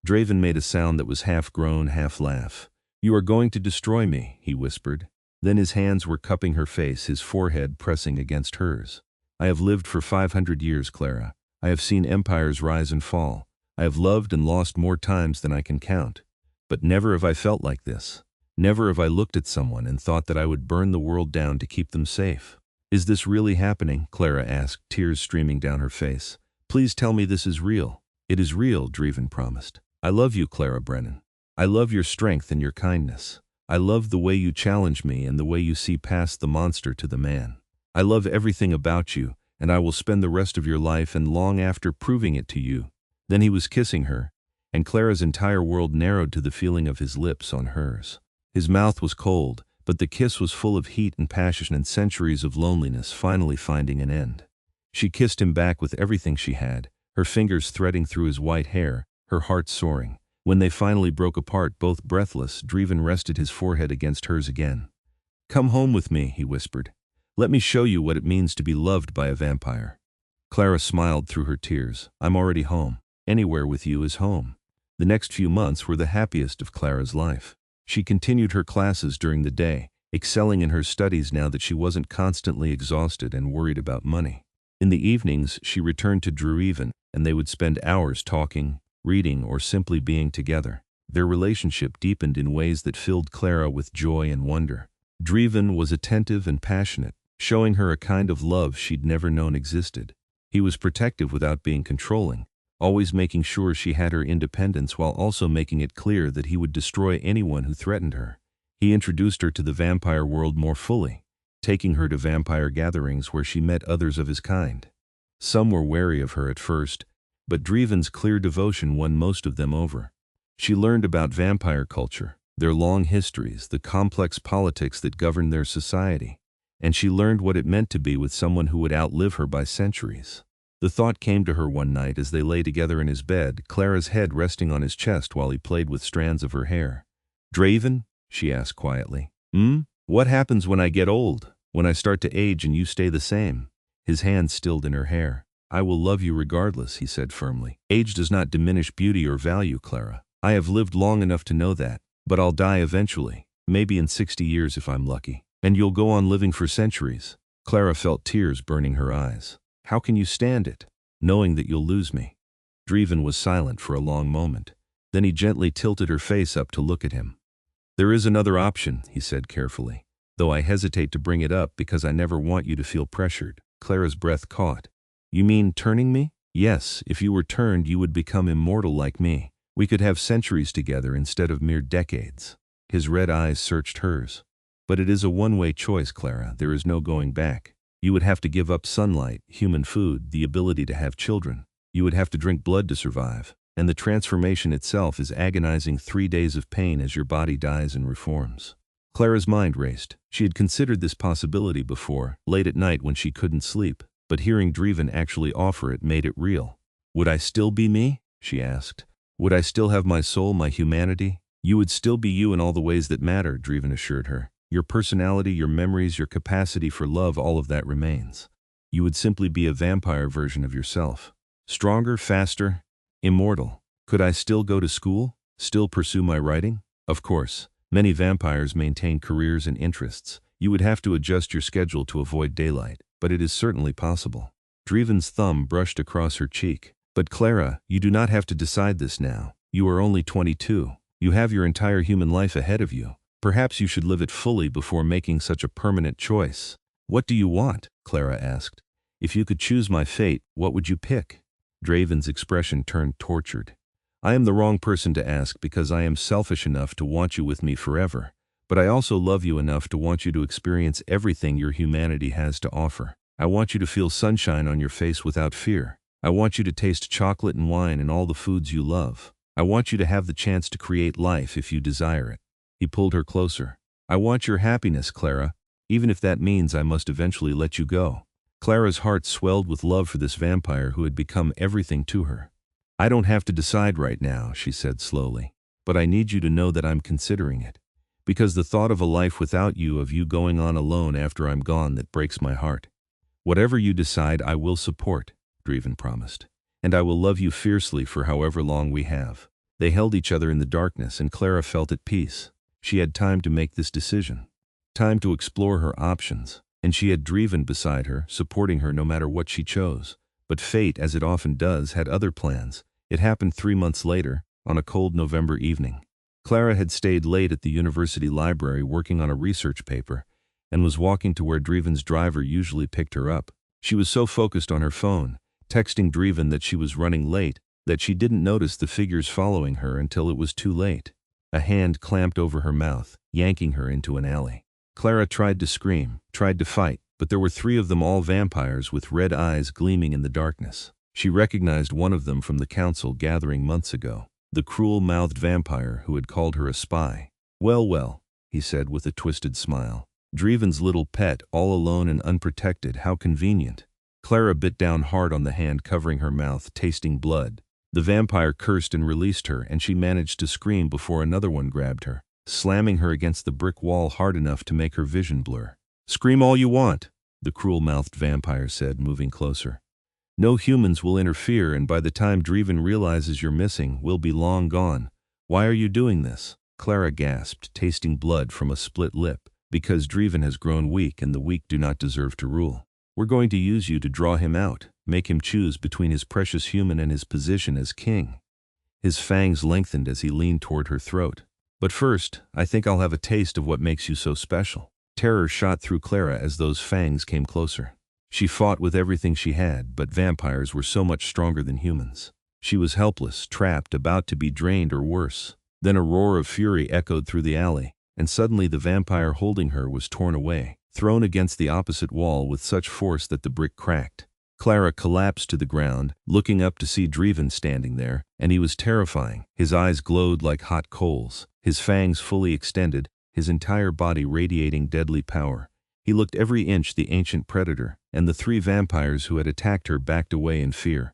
Draven made a sound that was half groan, half laugh. "You are going to destroy me," he whispered. Then his hands were cupping her face, his forehead pressing against hers. "I have lived for 500 years, Clara. I have seen empires rise and fall. I have loved and lost more times than I can count. But never have I felt like this. Never have I looked at someone and thought that I would burn the world down to keep them safe." "Is this really happening?" Clara asked, tears streaming down her face. "Please tell me this is real." "It is real," Draven promised. "I love you, Clara Brennan. I love your strength and your kindness. I love the way you challenge me and the way you see past the monster to the man. I love everything about you, and I will spend the rest of your life and long after proving it to you." Then he was kissing her, and Clara's entire world narrowed to the feeling of his lips on hers. His mouth was cold, but the kiss was full of heat and passion and centuries of loneliness finally finding an end. She kissed him back with everything she had, her fingers threading through his white hair, her heart soaring. When they finally broke apart, both breathless, Draeven rested his forehead against hers again. "Come home with me," he whispered. "Let me show you what it means to be loved by a vampire." Clara smiled through her tears. "I'm already home. Anywhere with you is home." The next few months were the happiest of Clara's life. She continued her classes during the day, excelling in her studies now that she wasn't constantly exhausted and worried about money. In the evenings, she returned to Draeven, and they would spend hours talking, reading, or simply being together. Their relationship deepened in ways that filled Clara with joy and wonder. Draeven was attentive and passionate, showing her a kind of love she'd never known existed. He was protective without being controlling, always making sure she had her independence while also making it clear that he would destroy anyone who threatened her. He introduced her to the vampire world more fully, taking her to vampire gatherings where she met others of his kind. Some were wary of her at first, but Draeven's clear devotion won most of them over. She learned about vampire culture, their long histories, the complex politics that governed their society, and she learned what it meant to be with someone who would outlive her by centuries. The thought came to her one night as they lay together in his bed, Clara's head resting on his chest while he played with strands of her hair. "Draeven?" she asked quietly. What happens when I get old? When I start to age and you stay the same?" His hand stilled in her hair. "I will love you regardless," he said firmly. "Age does not diminish beauty or value, Clara. I have lived long enough to know that. But I'll die eventually, maybe in 60 years if I'm lucky. And you'll go on living for centuries." Clara felt tears burning her eyes. "How can you stand it, knowing that you'll lose me?" Draeven was silent for a long moment. Then he gently tilted her face up to look at him. "There is another option," he said carefully, "though I hesitate to bring it up because I never want you to feel pressured." Clara's breath caught. "You mean turning me?" "Yes, if you were turned you would become immortal like me. We could have centuries together instead of mere decades." His red eyes searched hers. "But it is a one-way choice, Clara. There is no going back. You would have to give up sunlight, human food, the ability to have children. You would have to drink blood to survive. And the transformation itself is agonizing 3 days of pain as your body dies and reforms." Clara's mind raced. She had considered this possibility before, late at night when she couldn't sleep, but hearing Draeven actually offer it made it real. "Would I still be me?" she asked. "Would I still have my soul, my humanity?" "You would still be you in all the ways that matter," Draeven assured her. "Your personality, your memories, your capacity for love, all of that remains. You would simply be a vampire version of yourself. Stronger, faster, immortal. Could I still go to school? Still pursue my writing?" "Of course. Many vampires maintain careers and interests. You would have to adjust your schedule to avoid daylight, but it is certainly possible." Draeven's thumb brushed across her cheek. "But Clara, you do not have to decide this now. You are only 22. You have your entire human life ahead of you. Perhaps you should live it fully before making such a permanent choice." "What do you want?" Clara asked. "If you could choose my fate, what would you pick?" Draeven's expression turned tortured. "I am the wrong person to ask because I am selfish enough to want you with me forever, but I also love you enough to want you to experience everything your humanity has to offer. I want you to feel sunshine on your face without fear. I want you to taste chocolate and wine and all the foods you love. I want you to have the chance to create life if you desire it." He pulled her closer. "I want your happiness, Clara, even if that means I must eventually let you go." Clara's heart swelled with love for this vampire who had become everything to her. "I don't have to decide right now," she said slowly, "but I need you to know that I'm considering it. Because the thought of a life without you, of you going on alone after I'm gone, that breaks my heart. Whatever you decide, I will support," Draeven promised. "And I will love you fiercely for however long we have." They held each other in the darkness, and Clara felt at peace. She had time to make this decision. Time to explore her options. And she had Draeven beside her, supporting her no matter what she chose. But fate, as it often does, had other plans. It happened 3 months later, on a cold November evening. Clara had stayed late at the university library working on a research paper, and was walking to where Draeven's driver usually picked her up. She was so focused on her phone, texting Draeven that she was running late, that she didn't notice the figures following her until it was too late. A hand clamped over her mouth, yanking her into an alley. Clara tried to scream, tried to fight, but there were 3 of them, all vampires with red eyes gleaming in the darkness. She recognized one of them from the council gathering months ago, the cruel-mouthed vampire who had called her a spy. Well, he said with a twisted smile. Draeven's little pet, all alone and unprotected, how convenient. Clara bit down hard on the hand covering her mouth, tasting blood. The vampire cursed and released her, and she managed to scream before another one grabbed her, slamming her against the brick wall hard enough to make her vision blur. "Scream all you want," the cruel-mouthed vampire said, moving closer. "No humans will interfere, and by the time Draeven realizes you're missing, we'll be long gone. Why are you doing this?" Clara gasped, tasting blood from a split lip. "Because Draeven has grown weak, and the weak do not deserve to rule. We're going to use you to draw him out, make him choose between his precious human and his position as king." His fangs lengthened as he leaned toward her throat. "But first, I think I'll have a taste of what makes you so special." Terror shot through Clara as those fangs came closer. She fought with everything she had, but vampires were so much stronger than humans. She was helpless, trapped, about to be drained or worse. Then a roar of fury echoed through the alley, and suddenly the vampire holding her was torn away, thrown against the opposite wall with such force that the brick cracked. Clara collapsed to the ground, looking up to see Draeven standing there, and he was terrifying. His eyes glowed like hot coals, his fangs fully extended, his entire body radiating deadly power. He looked every inch the ancient predator, and the three vampires who had attacked her backed away in fear.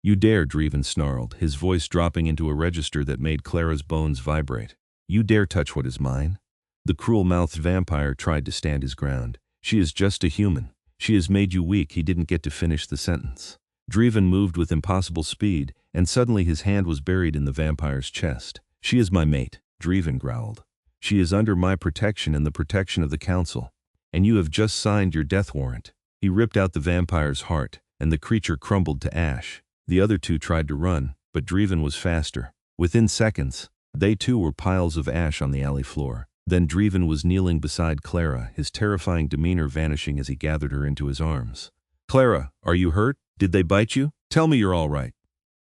"You dare," Draeven snarled, his voice dropping into a register that made Clara's bones vibrate. "You dare touch what is mine?" The cruel-mouthed vampire tried to stand his ground. "She is just a human. She has made you weak." He didn't get to finish the sentence. Draeven moved with impossible speed, and suddenly his hand was buried in the vampire's chest. "She is my mate," Draeven growled. "She is under my protection and the protection of the council. And you have just signed your death warrant." He ripped out the vampire's heart, and the creature crumbled to ash. The other two tried to run, but Draeven was faster. Within seconds, they too were piles of ash on the alley floor. Then Draeven was kneeling beside Clara, his terrifying demeanor vanishing as he gathered her into his arms. "Clara, are you hurt? Did they bite you? Tell me you're all right."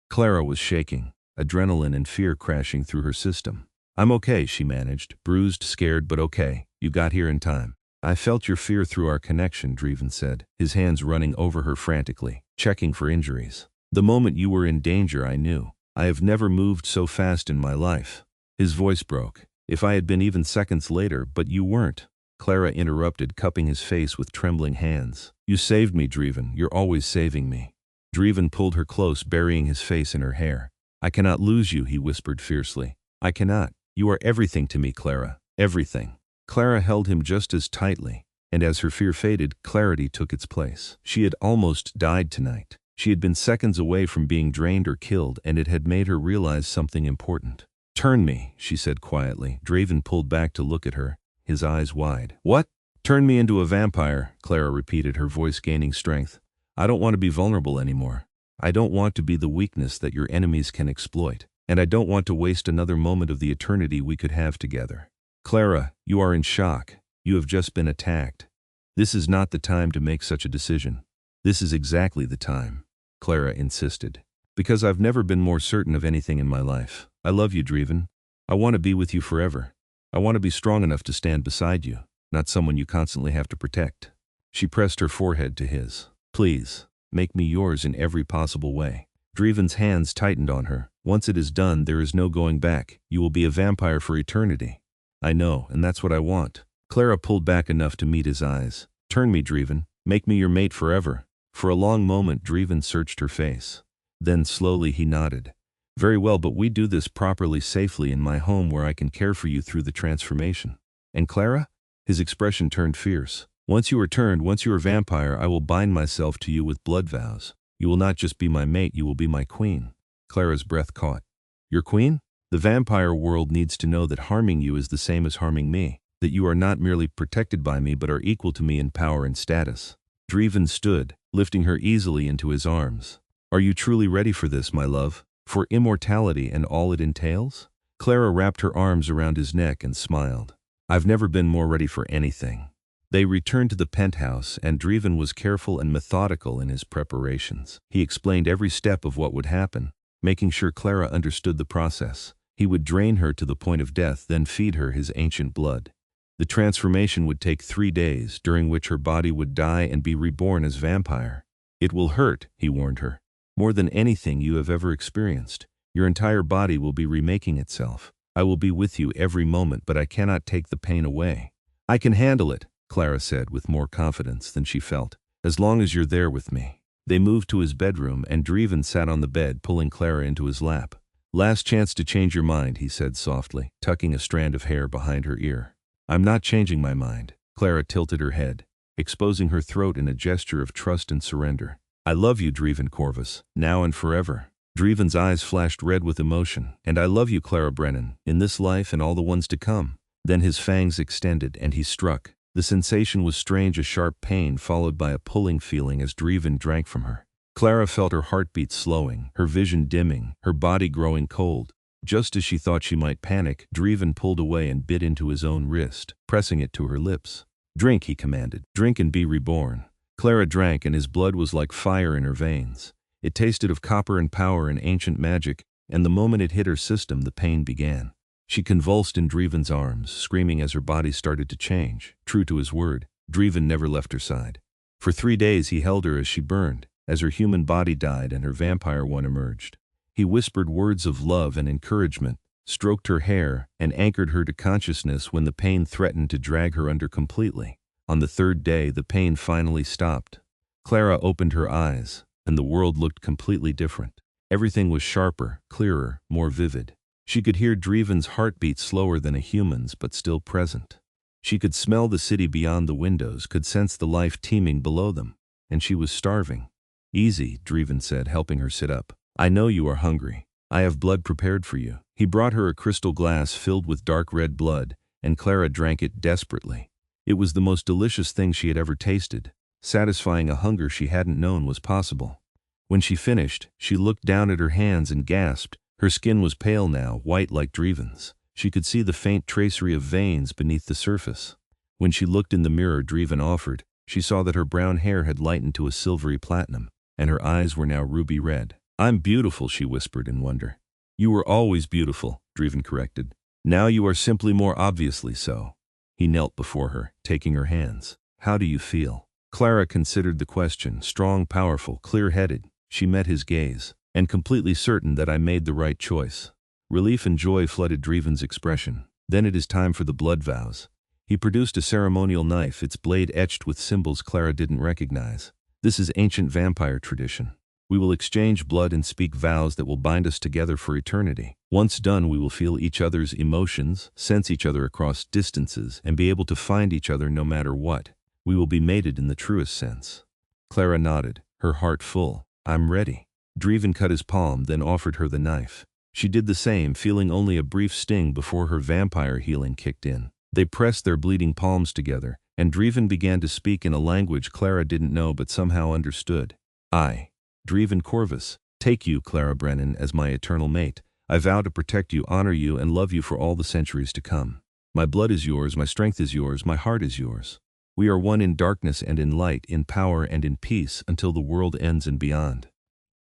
Clara was shaking, adrenaline and fear crashing through her system. "I'm okay," she managed, bruised, scared, but okay. "You got here in time." "I felt your fear through our connection," Draeven said, his hands running over her frantically, checking for injuries. "The moment you were in danger, I knew. I have never moved so fast in my life." His voice broke. "If I had been even seconds later, but you weren't." Clara interrupted, cupping his face with trembling hands. "You saved me, Draeven. You're always saving me." Draeven pulled her close, burying his face in her hair. "I cannot lose you," he whispered fiercely. "I cannot. You are everything to me, Clara. Everything." Clara held him just as tightly, and as her fear faded, clarity took its place. She had almost died tonight. She had been seconds away from being drained or killed, and it had made her realize something important. "Turn me," she said quietly. Draeven pulled back to look at her, his eyes wide. "What?" "Turn me into a vampire," Clara repeated, her voice gaining strength. "I don't want to be vulnerable anymore. I don't want to be the weakness that your enemies can exploit. And I don't want to waste another moment of the eternity we could have together." "Clara, you are in shock. You have just been attacked. This is not the time to make such a decision." "This is exactly the time," Clara insisted. "Because I've never been more certain of anything in my life. I love you, Draeven. I want to be with you forever. I want to be strong enough to stand beside you, not someone you constantly have to protect." She pressed her forehead to his. "Please, make me yours in every possible way." Draeven's hands tightened on her. "Once it is done, there is no going back. You will be a vampire for eternity." "I know, and that's what I want." Clara pulled back enough to meet his eyes. "Turn me, Draeven. Make me your mate forever." For a long moment, Draeven searched her face. Then slowly he nodded. "Very well, but we do this properly, safely, in my home where I can care for you through the transformation." "And Clara?" His expression turned fierce. "Once you are turned, once you are vampire, I will bind myself to you with blood vows. You will not just be my mate, you will be my queen." Clara's breath caught. "Your queen?" "The vampire world needs to know that harming you is the same as harming me, that you are not merely protected by me but are equal to me in power and status." Draeven stood, lifting her easily into his arms. "Are you truly ready for this, my love? For immortality and all it entails?" Clara wrapped her arms around his neck and smiled. "I've never been more ready for anything." They returned to the penthouse, and Draeven was careful and methodical in his preparations. He explained every step of what would happen, making sure Clara understood the process. He would drain her to the point of death, then feed her his ancient blood. The transformation would take 3 days, during which her body would die and be reborn as vampire. "It will hurt," he warned her. "More than anything you have ever experienced. Your entire body will be remaking itself. I will be with you every moment, but I cannot take the pain away. I can handle it, Clara said with more confidence than she felt, as long as you're there with me. They moved to his bedroom, and Draeven sat on the bed, pulling Clara into his lap. Last chance to change your mind, he said softly, tucking a strand of hair behind her ear. I'm not changing my mind. Clara tilted her head, exposing her throat in a gesture of trust and surrender. I love you, Draeven Corvus, now and forever. Draeven's eyes flashed red with emotion. And I love you, Clara Brennan, in this life and all the ones to come. Then his fangs extended, and he struck. The sensation was strange, a sharp pain followed by a pulling feeling as Draeven drank from her. Clara felt her heartbeat slowing, her vision dimming, her body growing cold. Just as she thought she might panic, Draeven pulled away and bit into his own wrist, pressing it to her lips. Drink, he commanded. Drink and be reborn. Clara drank, and his blood was like fire in her veins. It tasted of copper and power and ancient magic, and the moment it hit her system, the pain began. She convulsed in Draeven's arms, screaming as her body started to change. True to his word, Draeven never left her side. For 3 days he held her as she burned, as her human body died and her vampire one emerged. He whispered words of love and encouragement, stroked her hair, and anchored her to consciousness when the pain threatened to drag her under completely. On the 3rd day, the pain finally stopped. Clara opened her eyes, and the world looked completely different. Everything was sharper, clearer, more vivid. She could hear Draeven's heartbeat slower than a human's, but still present. She could smell the city beyond the windows, could sense the life teeming below them, and she was starving. Easy, Draeven said, helping her sit up. I know you are hungry. I have blood prepared for you. He brought her a crystal glass filled with dark red blood, and Clara drank it desperately. It was the most delicious thing she had ever tasted, satisfying a hunger she hadn't known was possible. When she finished, she looked down at her hands and gasped. Her skin was pale now, white like Draeven's. She could see the faint tracery of veins beneath the surface. When she looked in the mirror Draeven offered, she saw that her brown hair had lightened to a silvery platinum, and her eyes were now ruby red. I'm beautiful, she whispered in wonder. You were always beautiful, Draeven corrected. Now you are simply more obviously so. He knelt before her, taking her hands. How do you feel? Clara considered the question, strong, powerful, clear-headed. She met his gaze, and completely certain that I made the right choice. Relief and joy flooded Draeven's expression. Then it is time for the blood vows. He produced a ceremonial knife, its blade etched with symbols Clara didn't recognize. This is ancient vampire tradition. We will exchange blood and speak vows that will bind us together for eternity. Once done, we will feel each other's emotions, sense each other across distances, and be able to find each other no matter what. We will be mated in the truest sense. Clara nodded, her heart full. I'm ready. Draeven cut his palm, then offered her the knife. She did the same, feeling only a brief sting before her vampire healing kicked in. They pressed their bleeding palms together, and Draeven began to speak in a language Clara didn't know but somehow understood. I, Draeven Corvus, take you, Clara Brennan, as my eternal mate. I vow to protect you, honor you, and love you for all the centuries to come. My blood is yours, my strength is yours, my heart is yours. We are one in darkness and in light, in power and in peace, until the world ends and beyond.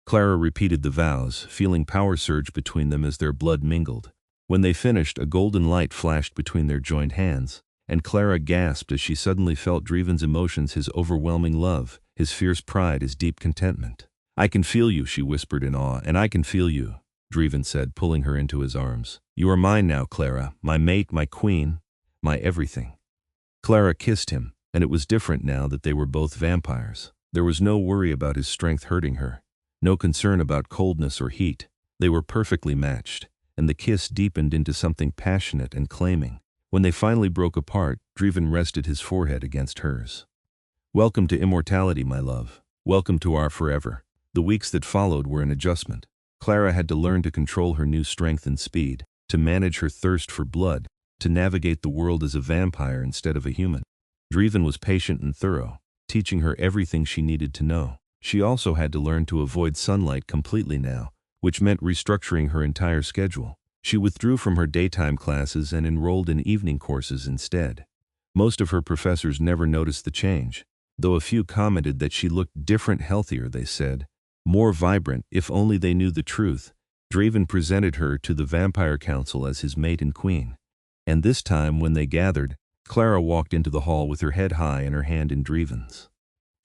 Clara repeated the vows, feeling power surge between them as their blood mingled. When they finished, a golden light flashed between their joined hands, and Clara gasped as she suddenly felt Draeven's emotions, his overwhelming love, his fierce pride, his deep contentment. I can feel you, she whispered in awe, and I can feel you, Draeven said, pulling her into his arms. You are mine now, Clara, my mate, my queen, my everything. Clara kissed him, and it was different now that they were both vampires. There was no worry about his strength hurting her, no concern about coldness or heat. They were perfectly matched, and the kiss deepened into something passionate and claiming. When they finally broke apart, Draeven rested his forehead against hers. Welcome to immortality, my love. Welcome to our forever. The weeks that followed were an adjustment. Clara had to learn to control her new strength and speed, to manage her thirst for blood, to navigate the world as a vampire instead of a human. Draeven was patient and thorough, teaching her everything she needed to know. She also had to learn to avoid sunlight completely now, which meant restructuring her entire schedule. She withdrew from her daytime classes and enrolled in evening courses instead. Most of her professors never noticed the change, though a few commented that she looked different, healthier, they said, more vibrant. If only they knew the truth. Draeven presented her to the Vampire Council as his mate and queen. And this time, when they gathered, Clara walked into the hall with her head high and her hand in Draeven's.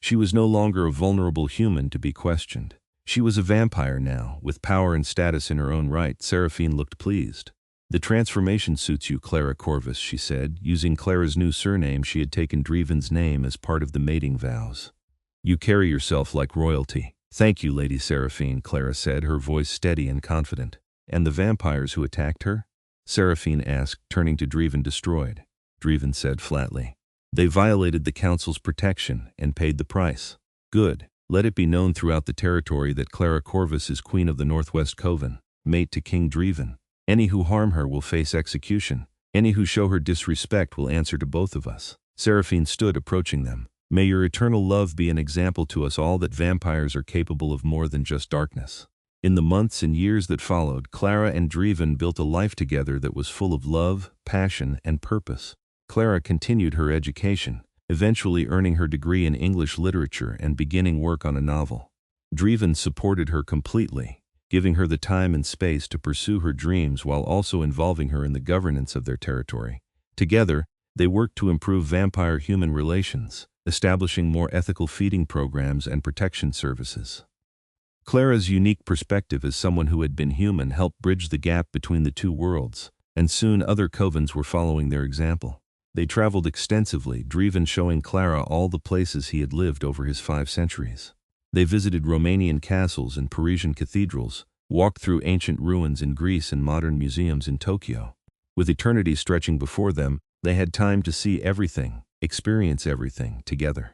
She was no longer a vulnerable human to be questioned. She was a vampire now, with power and status in her own right. Seraphine looked pleased. The transformation suits you, Clara Corvus, she said, using Clara's new surname. She had taken Draeven's name as part of the mating vows. You carry yourself like royalty. Thank you, Lady Seraphine, Clara said, her voice steady and confident. And the vampires who attacked her? Seraphine asked, turning to Draeven. Destroyed, Draeven said flatly. They violated the council's protection and paid the price. Good. Let it be known throughout the territory that Clara Corvus is Queen of the Northwest Coven, mate to King Draeven. Any who harm her will face execution. Any who show her disrespect will answer to both of us. Seraphine stood, approaching them. May your eternal love be an example to us all that vampires are capable of more than just darkness. In the months and years that followed, Clara and Draeven built a life together that was full of love, passion, and purpose. Clara continued her education, eventually earning her degree in English literature and beginning work on a novel. Draeven supported her completely, giving her the time and space to pursue her dreams while also involving her in the governance of their territory. Together, they worked to improve vampire-human relations, establishing more ethical feeding programs and protection services. Clara's unique perspective as someone who had been human helped bridge the gap between the two worlds, and soon other covens were following their example. They traveled extensively, Draeven showing Clara all the places he had lived over his 5 centuries. They visited Romanian castles and Parisian cathedrals, walked through ancient ruins in Greece and modern museums in Tokyo. With eternity stretching before them, they had time to see everything, experience everything, together.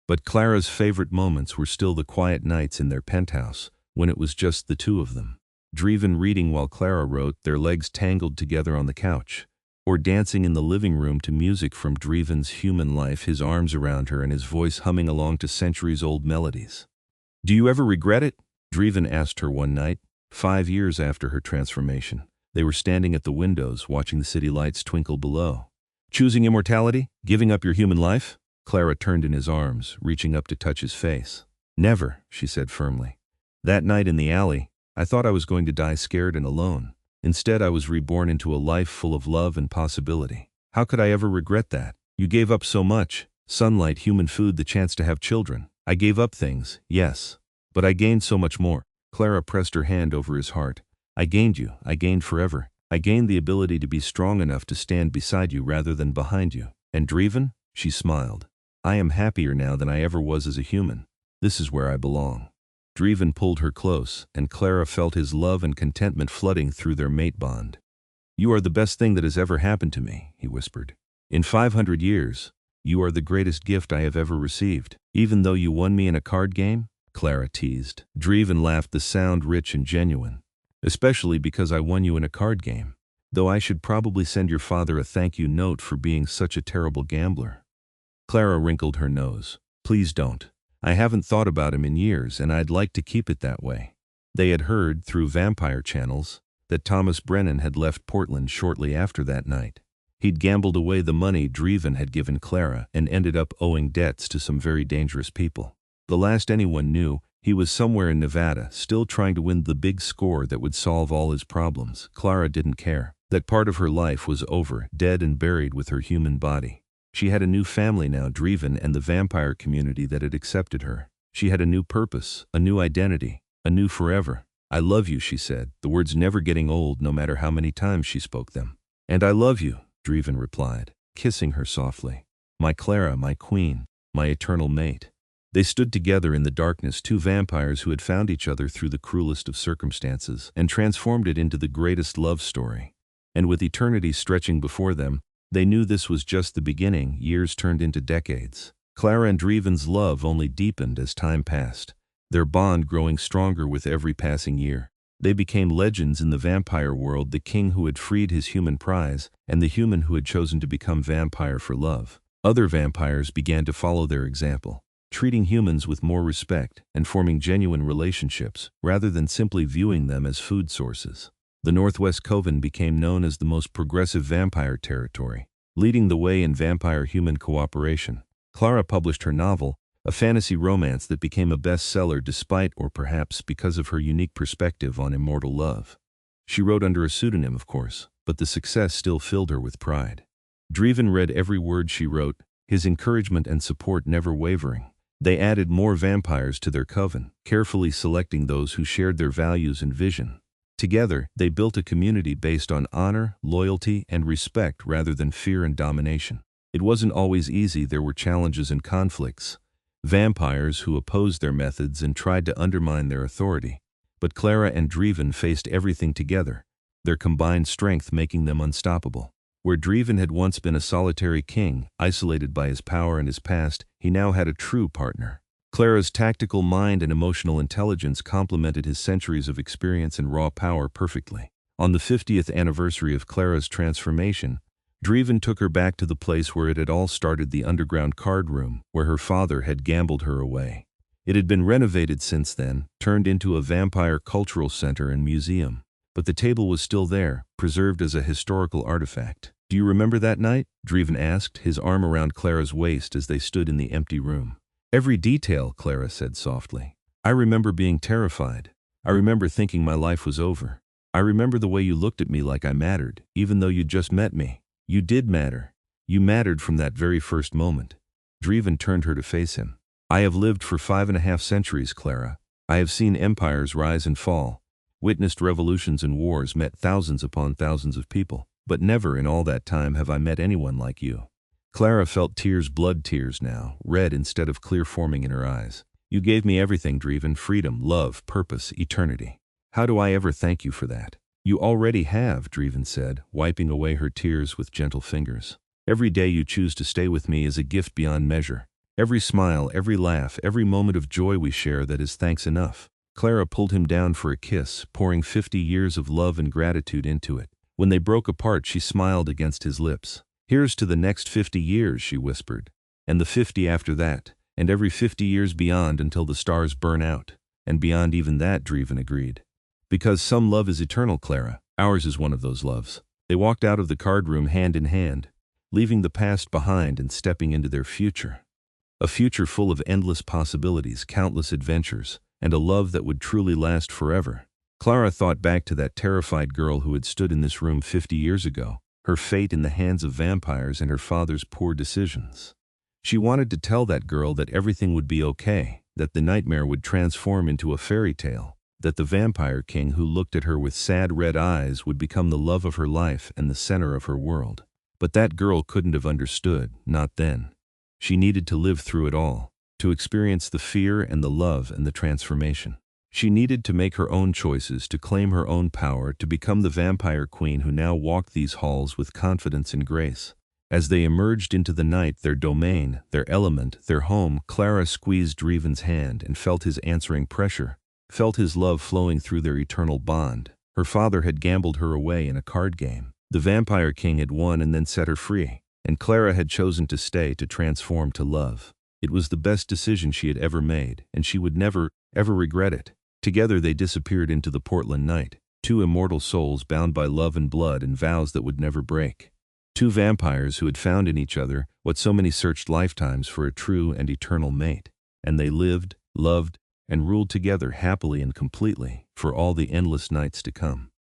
But Clara's favorite moments were still the quiet nights in their penthouse, when it was just the two of them. Draeven reading while Clara wrote, their legs tangled together on the couch, or dancing in the living room to music from Draeven's human life, his arms around her and his voice humming along to centuries-old melodies. Do you ever regret it? Draeven asked her one night, 5 years after her transformation. They were standing at the windows, watching the city lights twinkle below. Choosing immortality? Giving up your human life? Clara turned in his arms, reaching up to touch his face. Never, she said firmly. That night in the alley, I thought I was going to die scared and alone. Instead, I was reborn into a life full of love and possibility. How could I ever regret that? You gave up so much. Sunlight, human food, the chance to have children. I gave up things, yes. But I gained so much more. Clara pressed her hand over his heart. I gained you. I gained forever. I gained the ability to be strong enough to stand beside you rather than behind you. And Draeven? She smiled. I am happier now than I ever was as a human. This is where I belong. Draeven pulled her close, and Clara felt his love and contentment flooding through their mate bond. You are the best thing that has ever happened to me, he whispered. In 500 years, you are the greatest gift I have ever received. Even though you won me in a card game? Clara teased. Draeven laughed, the sound rich and genuine. Especially because I won you in a card game. Though I should probably send your father a thank you note for being such a terrible gambler. Clara wrinkled her nose. Please don't. I haven't thought about him in years, and I'd like to keep it that way. They had heard, through vampire channels, that Thomas Brennan had left Portland shortly after that night. He'd gambled away the money Draeven had given Clara and ended up owing debts to some very dangerous people. The last anyone knew, he was somewhere in Nevada, still trying to win the big score that would solve all his problems. Clara didn't care. That part of her life was over, dead and buried with her human body. She had a new family now, Draeven and the vampire community that had accepted her. She had a new purpose, a new identity, a new forever. I love you, she said, the words never getting old no matter how many times she spoke them. And I love you, Draeven replied, kissing her softly. My Clara, my queen, my eternal mate. They stood together in the darkness, two vampires who had found each other through the cruelest of circumstances and transformed it into the greatest love story. And with eternity stretching before them, they knew this was just the beginning. Years turned into decades. Clara and Draeven's love only deepened as time passed, their bond growing stronger with every passing year. They became legends in the vampire world, the king who had freed his human prize, and the human who had chosen to become vampire for love. Other vampires began to follow their example, treating humans with more respect and forming genuine relationships, rather than simply viewing them as food sources. The Northwest Coven became known as the most progressive vampire territory, leading the way in vampire-human cooperation. Clara published her novel, a fantasy romance that became a bestseller despite, or perhaps because of, her unique perspective on immortal love. She wrote under a pseudonym, of course, but the success still filled her with pride. Draeven read every word she wrote, his encouragement and support never wavering. They added more vampires to their coven, carefully selecting those who shared their values and vision. Together, they built a community based on honor, loyalty, and respect rather than fear and domination. It wasn't always easy. There were challenges and conflicts. Vampires who opposed their methods and tried to undermine their authority. But Clara and Draeven faced everything together, their combined strength making them unstoppable. Where Draeven had once been a solitary king, isolated by his power and his past, he now had a true partner. Clara's tactical mind and emotional intelligence complemented his centuries of experience and raw power perfectly. On the 50th anniversary of Clara's transformation, Draeven took her back to the place where it had all started, the underground card room, where her father had gambled her away. It had been renovated since then, turned into a vampire cultural center and museum. But the table was still there, preserved as a historical artifact. "Do you remember that night?" Draeven asked, his arm around Clara's waist as they stood in the empty room. "Every detail," Clara said softly. "I remember being terrified. I remember thinking my life was over. I remember the way you looked at me like I mattered, even though you'd just met me. You did matter. You mattered from that very first moment." Draeven turned her to face him. "I have lived for 5.5 centuries, Clara. I have seen empires rise and fall, witnessed revolutions and wars, met thousands upon thousands of people. But never in all that time have I met anyone like you." Clara felt tears, blood tears now, red instead of clear, forming in her eyes. "You gave me everything, Draeven: freedom, love, purpose, eternity. How do I ever thank you for that?" "You already have," Draeven said, wiping away her tears with gentle fingers. "Every day you choose to stay with me is a gift beyond measure. Every smile, every laugh, every moment of joy we share, that is thanks enough." Clara pulled him down for a kiss, pouring 50 years of love and gratitude into it. When they broke apart, she smiled against his lips. "Here's to the next 50 years, she whispered. "And the 50 after that, and every 50 years beyond until the stars burn out." "And beyond even that," Draeven agreed. "Because some love is eternal, Clara. Ours is one of those loves." They walked out of the card room hand in hand, leaving the past behind and stepping into their future. A future full of endless possibilities, countless adventures, and a love that would truly last forever. Clara thought back to that terrified girl who had stood in this room 50 years ago, her fate in the hands of vampires and her father's poor decisions. She wanted to tell that girl that everything would be okay, that the nightmare would transform into a fairy tale, that the vampire king who looked at her with sad red eyes would become the love of her life and the center of her world. But that girl couldn't have understood, not then. She needed to live through it all, to experience the fear and the love and the transformation. She needed to make her own choices, to claim her own power, to become the vampire queen who now walked these halls with confidence and grace. As they emerged into the night, their domain, their element, their home, Clara squeezed Draeven's hand and felt his answering pressure, felt his love flowing through their eternal bond. Her father had gambled her away in a card game. The vampire king had won and then set her free, and Clara had chosen to stay, to transform, to love. It was the best decision she had ever made, and she would never, ever regret it. Together they disappeared into the Portland night, two immortal souls bound by love and blood and vows that would never break. Two vampires who had found in each other what so many searched lifetimes for, a true and eternal mate. And they lived, loved, and ruled together happily and completely for all the endless nights to come.